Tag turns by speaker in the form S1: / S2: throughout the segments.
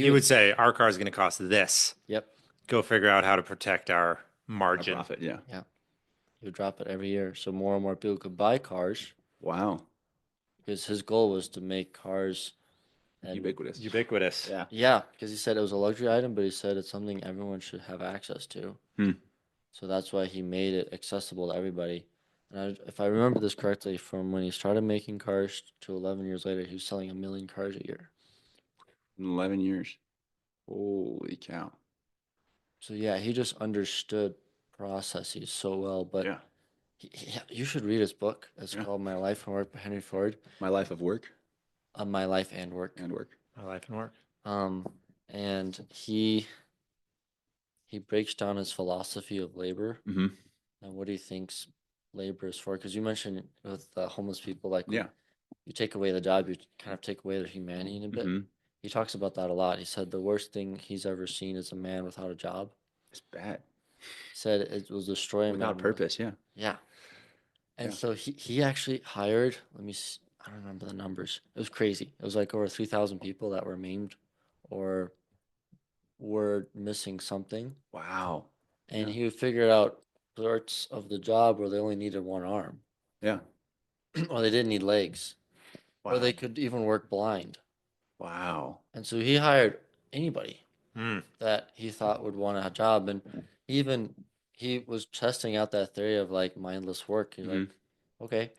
S1: He would say, our car is going to cost this.
S2: Yep.
S1: Go figure out how to protect our
S3: Our
S1: margin.
S3: profit, yeah.
S2: Yeah. He would drop it every year so more and more people could buy cars
S3: Wow.
S2: because his goal was to make cars and
S3: Ubiquitous.
S1: Ubiquitous.
S3: Yeah.
S2: yeah, because he said it was a luxury item, but he said it's something everyone should have access to.
S3: Hmm.
S2: So that's why he made it accessible to everybody. And if I remember this correctly, from when he started making cars to 11 years later, he was selling 1 million cars a year.
S3: In 11 years. Holy cow.
S2: So yeah, he just understood processes so well. But
S3: Yeah.
S2: you should read his book. It's
S3: Yeah.
S2: called My Life and Work by Henry Ford.
S3: My life of work
S2: My Life and Work.
S3: and work.
S1: My life and work.
S2: And he breaks down his philosophy of labor
S3: Mm-hmm.
S2: and what he thinks labor is for. Because you mentioned with homeless people, like
S3: Yeah.
S2: you take away the job, you kind of take away their humanity in a bit.
S3: Mm-hmm.
S2: He talks about that a lot. He said the worst thing he's ever seen is a man without a job.
S3: It's bad.
S2: He said it will destroy a
S3: Without
S2: man.
S3: purpose, yeah.
S2: Yeah. And
S3: Yeah.
S2: so he actually hired, I don't remember the numbers. It was crazy. It was like over 3,000 people that were maimed or were missing something.
S3: Wow.
S2: And
S3: Yeah.
S2: he figured out parts of the job where they only needed one arm,
S3: Yeah.
S2: or they didn't need legs, or
S3: Wow.
S2: they could even work blind.
S3: Wow.
S2: And so he hired anybody
S1: Mm.
S2: that he thought would want a job. And even he was testing out that theory of like mindless work. He's
S3: Mhm.
S2: like, okay,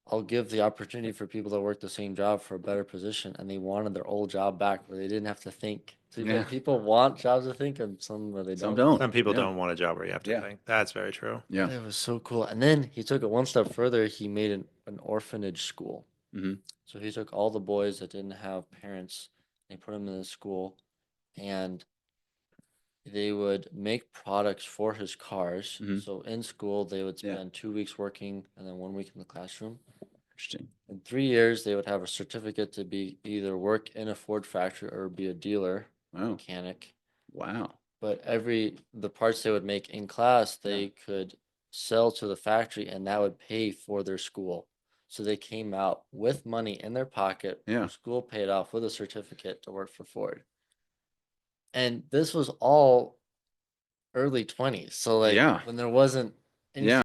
S2: I'll give the opportunity for people to work the same job for a better position. And they wanted their old job back where they didn't have to think. So
S3: Yeah.
S2: people want jobs to think and some where they
S3: Some
S2: don't.
S3: don't.
S1: Some people
S3: Yeah.
S1: don't want a job where you have to
S3: Yeah.
S1: think. That's very true.
S3: Yeah.
S2: It was so cool. And then he took it one step further. He made an orphanage school.
S3: Mhm.
S2: So he took all the boys that didn't have parents and he put them in the school and they would make products for his cars.
S3: Mhm.
S2: So in school, they would
S3: Yeah.
S2: spend 2 weeks working and then 1 week in the classroom.
S3: Interesting.
S2: In 3 years, they would have a certificate to be either work in a Ford factory or be a dealer,
S3: Wow.
S2: mechanic.
S3: Wow.
S2: But the parts they would make in class,
S3: Yeah.
S2: they could sell to the factory and that would pay for their school. So they came out with money in their pocket,
S3: Yeah.
S2: school paid off with a certificate to work for Ford. And this was all early 20s. So like
S3: Yeah.
S2: when there wasn't
S3: Yeah.